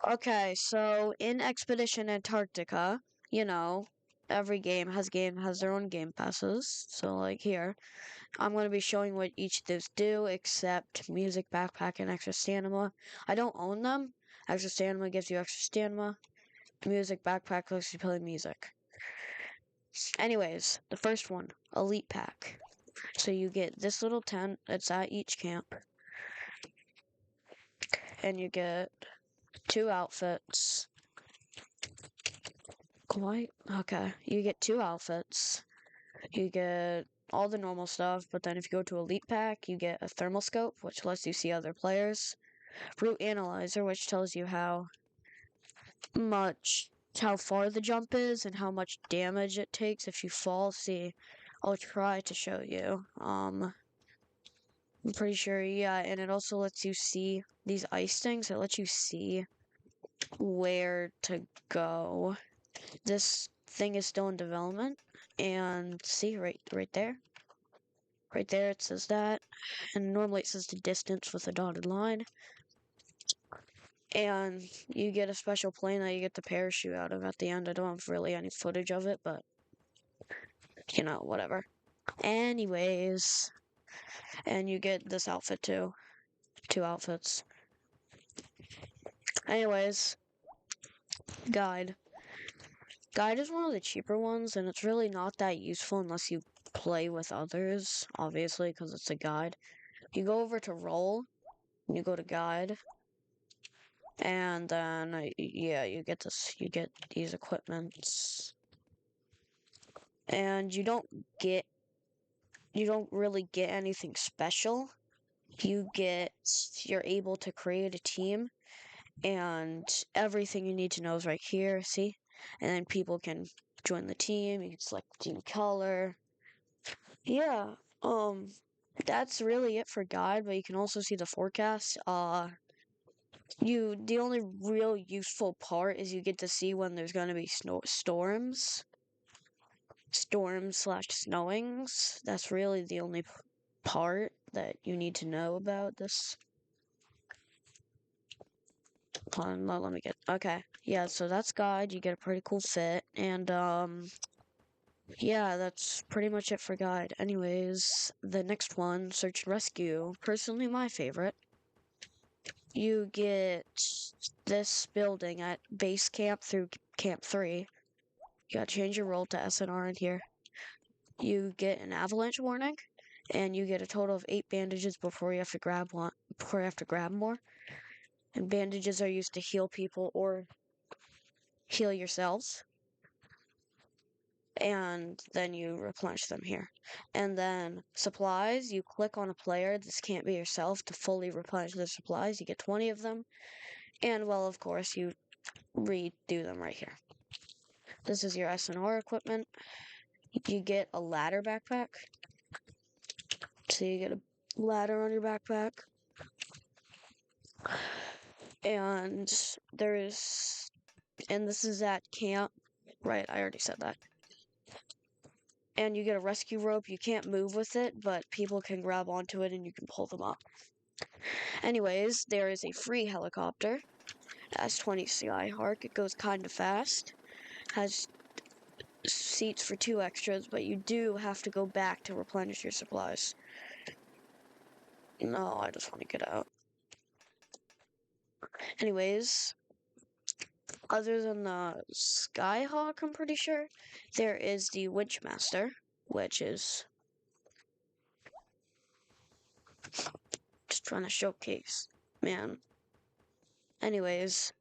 Okay, so in Expedition Antarctica, you know, every game has their own game passes. So like here, I'm going to be showing what each of those do, except music, backpack, and extra stamina. I don't own them. Extra stamina gives you extra stamina. Music, backpack lets you play music. Anyways, the first one, Elite Pack. So you get this little tent that's at each camp, and you get two outfits. Quite okay. You get two outfits. You get all the normal stuff, but then if you go to Elite Pack, you get a thermal scope, which lets you see other players. Route Analyzer, which tells you much, how far the jump is and how much damage it takes if you fall. See, I'll try to show you. I'm pretty sure, yeah, and it also lets you see these ice things. It lets you see where to go. This thing is still in development, and see right there. Right there it says that, and normally it says the distance with a dotted line. And you get a special plane that you get the parachute out of at the end. I don't have really any footage of it, but whatever. Anyways, and you get this outfit too. Two outfits. Anyways, guide. Guide is one of the cheaper ones, and it's really not that useful unless you play with others, obviously, because it's a guide. You go over to roll, and you go to guide, and then yeah, you get these equipments, and you don't really get anything special. You're able to create a team, and everything you need to know is right here, see? And then people can join the team, you can select team color. Yeah, that's really it for guide, but you can also see the forecast. The only real useful part is you get to see when there's gonna be storms/snowings. That's really the only part that you need to know about this. Hold on, let me get. Okay, yeah. So that's guide. You get a pretty cool fit, and yeah, that's pretty much it for guide. Anyways, the next one, search and rescue. Personally, my favorite. You get this building at base camp through camp 3. You gotta change your role to SNR in here. You get an avalanche warning, and you get a total of 8 bandages before you have to grab more. And bandages are used to heal people or heal yourselves. And then you replenish them here. And then supplies, you click on a player, this can't be yourself, to fully replenish the supplies. You get 20 of them. And, well, of course, you redo them right here. This is your SNR equipment. You get a ladder backpack. So you get a ladder on your backpack. And this is at camp. Right, I already said that. And you get a rescue rope. You can't move with it, but people can grab onto it and you can pull them up. Anyways, there is a free helicopter. It has 20 Skyhawk. It goes kind of fast. Has seats for 2 extras, but you do have to go back to replenish your supplies. No, I just want to get out. Anyways, other than the Skyhawk, I'm pretty sure, there is the Winchmaster, which is just trying to showcase, man. Anyways,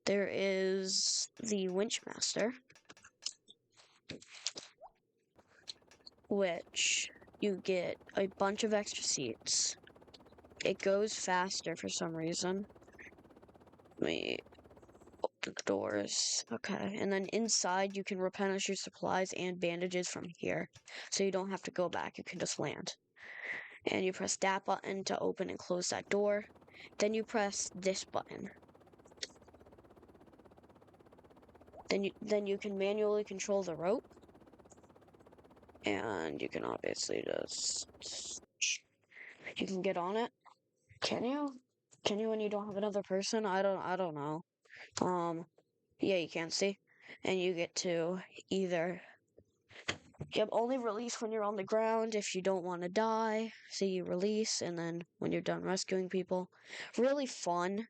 there is the Winchmaster, which you get a bunch of extra seats. It goes faster for some reason. Let me open the doors. Okay, and then inside you can replenish your supplies and bandages from here, so you don't have to go back, you can just land. And you press that button to open and close that door. Then you press this button. Then you can manually control the rope. And you can obviously you can get on it. Can you? Can you when you don't have another person? I don't know. Um, yeah, you can see. And you get to either, yep, only release when you're on the ground if you don't want to die. So you release, and then when you're done rescuing people. Really fun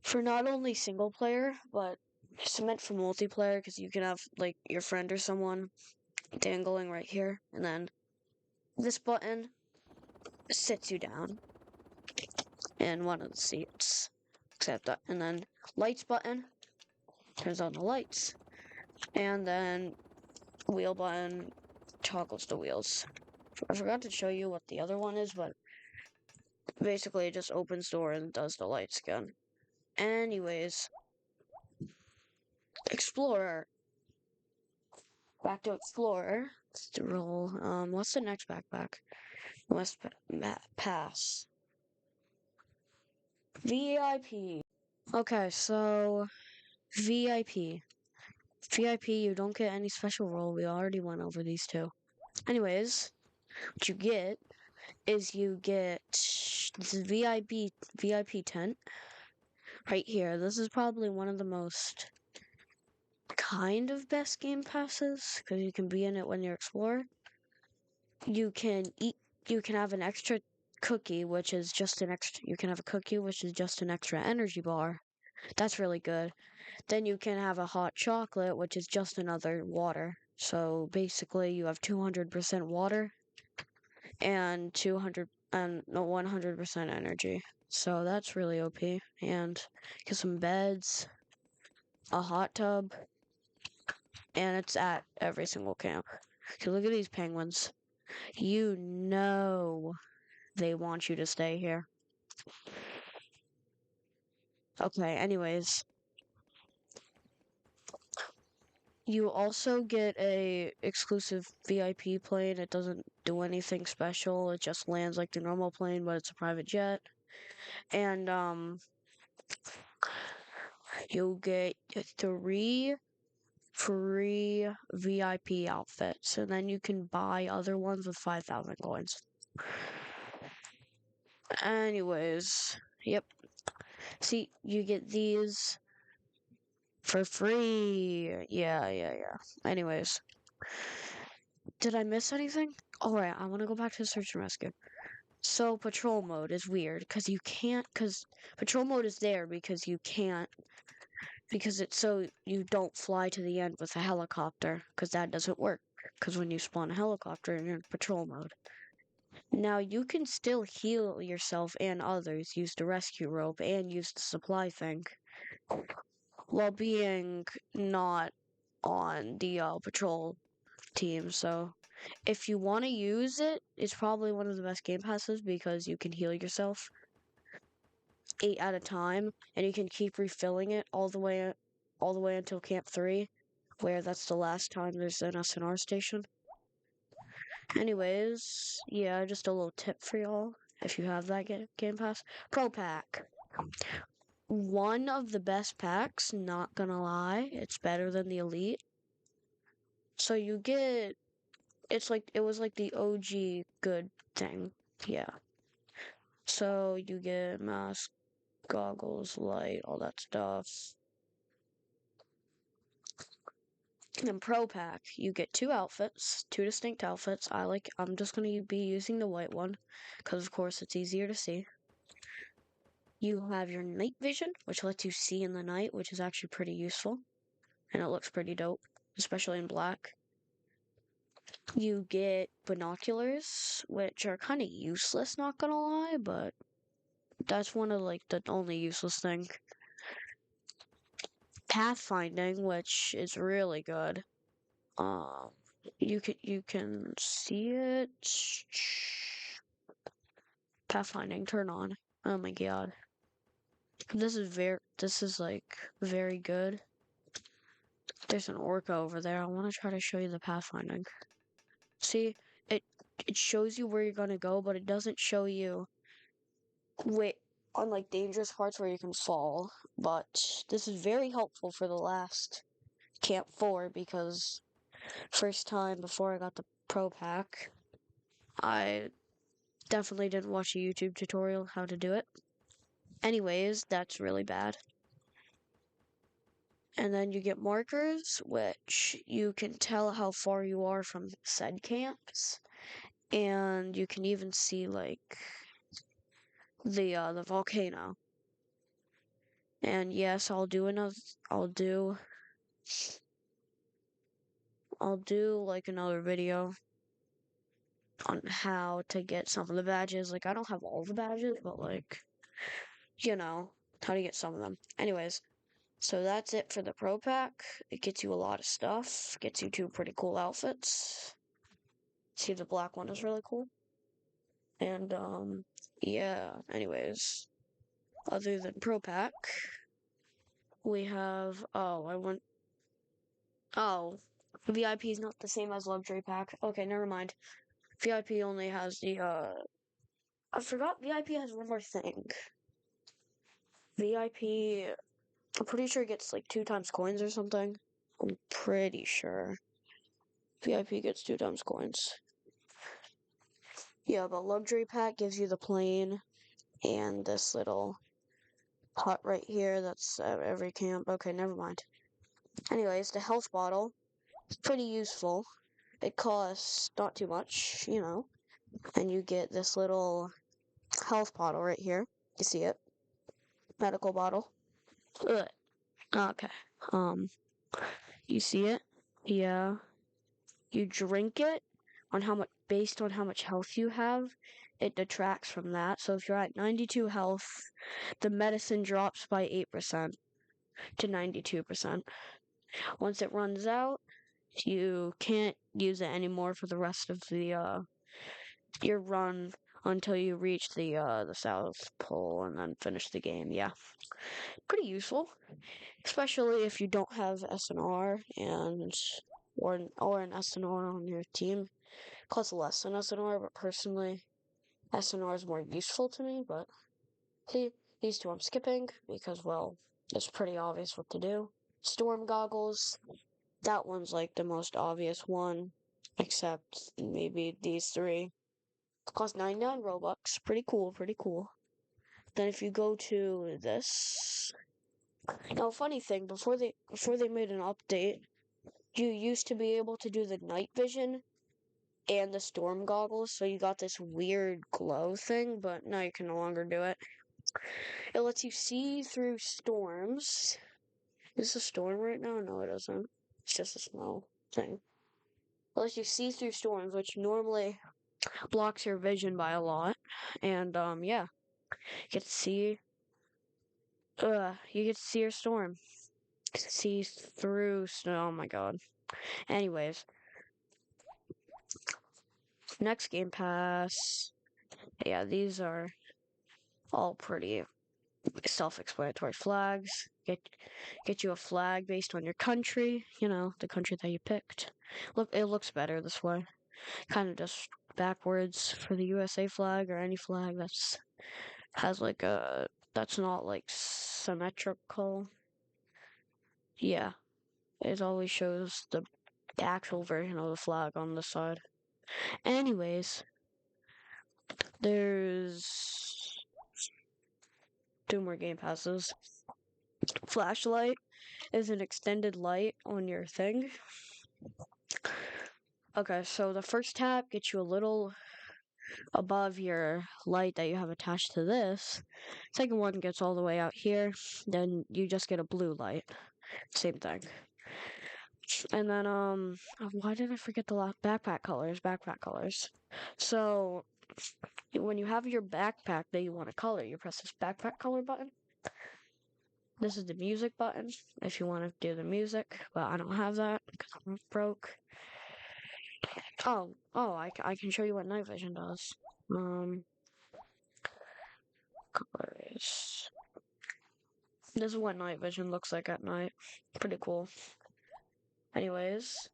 for not only single player, but it's meant for multiplayer because you can have like your friend or someone dangling right here, and then this button sits you down in one of the seats. Except that, and then lights button turns on the lights, and then wheel button toggles the wheels. I forgot to show you what the other one is, but basically it just opens door and does the lights again. Anyways, Explorer. Back to Explorer. Let's roll. What's the next backpack? West Pass. VIP. Okay, so VIP. VIP, you don't get any special role. We already went over these two. Anyways, what you get is you get this VIP tent right here. This is probably one of the most kind of best game passes because you can be in it when you're explorer. You can eat. You can have an extra cookie, which is just an extra. You can have a cookie, which is just an extra energy bar. That's really good. Then you can have a hot chocolate, which is just another water. So basically, you have 200% water and 200 and no 100% energy. So that's really OP. And get some beds, a hot tub, and it's at every single camp. Okay, look at these penguins. You know they want you to stay here. Okay, anyways, you also get a exclusive VIP plane. It doesn't do anything special. It just lands like the normal plane, but it's a private jet. And you'll get 3 free VIP outfits, and then you can buy other ones with 5,000 coins. Anyways, yep. See, you get these for free. Yeah. Anyways, did I miss anything? Alright, I want to go back to search and rescue. So, patrol mode is weird because you can't, because patrol mode is there because you can't, because it's so you don't fly to the end with a helicopter because that doesn't work. Because when you spawn a helicopter, you're in patrol mode. Now, you can still heal yourself and others, use the rescue rope, and use the supply thing while being not on the patrol team. So, if you want to use it, it's probably one of the best game passes because you can heal yourself 8 at a time, and you can keep refilling it all the way until Camp 3, where that's the last time there's an SNR station. Anyways, yeah, just a little tip for y'all if you have that game pass. Pro Pack. One of the best packs, not gonna lie. It's better than the Elite. So you get it was like the OG good thing. Yeah. So you get mask, goggles, light, all that stuff. And then Pro Pack, you get 2 outfits, 2 distinct outfits. I'm just gonna be using the white one, because of course it's easier to see. You have your night vision, which lets you see in the night, which is actually pretty useful. And it looks pretty dope, especially in black. You get binoculars, which are kind of useless, not gonna lie, but that's one of like the only useless thing. Pathfinding, which is really good. You can see it. Pathfinding, turn on. Oh my god. This is like very good. There's an orca over there. I want to try to show you the pathfinding. See, it it shows you where you're gonna go, but it doesn't show you wait on like dangerous parts where you can fall. But this is very helpful for the last Camp 4 because first time before I got the Pro Pack, I definitely didn't watch a YouTube tutorial how to do it. Anyways, that's really bad. And then you get markers, which you can tell how far you are from said camps. And you can even see like the volcano. And yes, I'll do I'll do like another video on how to get some of the badges. Like I don't have all the badges, but like you know, how to get some of them. Anyways, so that's it for the Pro Pack. It gets you a lot of stuff, gets you two pretty cool outfits. See, the black one is really cool. And, yeah, anyways, other than Pro Pack, we have, VIP is not the same as Luxury Pack. Okay, never mind. VIP only has I forgot VIP has one more thing. VIP, I'm pretty sure it gets like 2 times coins or something. I'm pretty sure. VIP gets 2 times coins. Yeah, but Luxury Pack gives you the plane and this little hut right here that's at every camp. Okay, never mind. Anyways, the health bottle is pretty useful. It costs not too much, you know. And you get this little health bottle right here. You see it? Medical bottle. Ugh. Okay. Um, you see it? Yeah. You drink it on how much based on how much health you have, it detracts from that. So if you're at 92 health, the medicine drops by 8% to 92%. Once it runs out, you can't use it anymore for the rest of the your run until you reach the South Pole and then finish the game. Yeah. Pretty useful, especially if you don't have SNR and or an SNR on your team. Costs less than SNR, but personally, SNR is more useful to me. But these two I'm skipping because, well, it's pretty obvious what to do. Storm goggles, that one's like the most obvious one, except maybe these three. It costs 99 Robux. Pretty cool, pretty cool. Then if you go to this, now funny thing, before they made an update, you used to be able to do the night vision and the storm goggles, so you got this weird glow thing, but now you can no longer do it. It lets you see through storms. Is this a storm right now? No, it isn't. It's just a snow thing. It lets you see through storms, which normally blocks your vision by a lot. And yeah, you get to see. You get to see your storm. See through snow. Oh my god. Anyways, next game pass. Yeah, these are all pretty self-explanatory. Flags get you a flag based on your country, you know, the country that you picked. Look, it looks better this way. Kind of just backwards for the USA flag or any flag that's has like a that's not like symmetrical. Yeah, it always shows the actual version of the flag on the side. Anyways, there's 2 more game passes. Flashlight is an extended light on your thing. Okay, so the first tab gets you a little above your light that you have attached to this. Second one gets all the way out here. Then you just get a blue light. Same thing. And then, why did I forget the backpack colors? Backpack colors. So, when you have your backpack that you want to color, you press this backpack color button. This is the music button if you want to do the music, but I don't have that because I'm broke. I can show you what night vision does. Colors. This is what night vision looks like at night. Pretty cool. Anyways,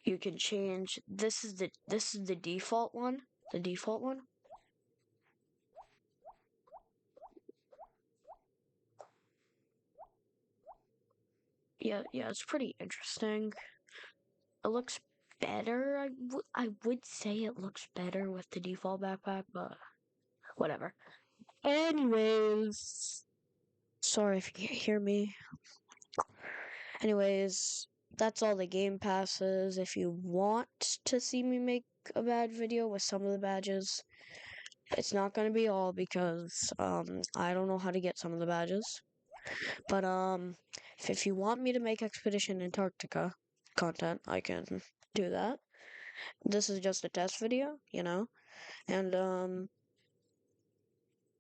you can change. This is the default one. The default one. Yeah, it's pretty interesting. It looks better. I would say it looks better with the default backpack, but whatever. Anyways, Sorry if you can't hear me. Anyways, that's all the game passes. If you want to see me make a bad video with some of the badges, it's not gonna be all because I don't know how to get some of the badges. But if you want me to make Expedition Antarctica content, I can do that. This is just a test video, you know? And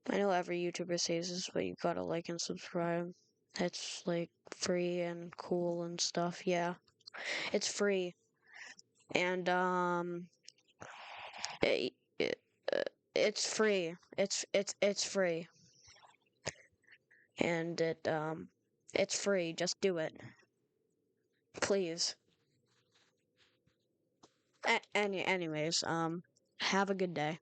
I know every YouTuber says this, but you gotta like and subscribe. It's like free and cool and stuff. Yeah, it's free. And it, it, it's free. It's free. And it's free. Just do it. Please. Anyways, have a good day.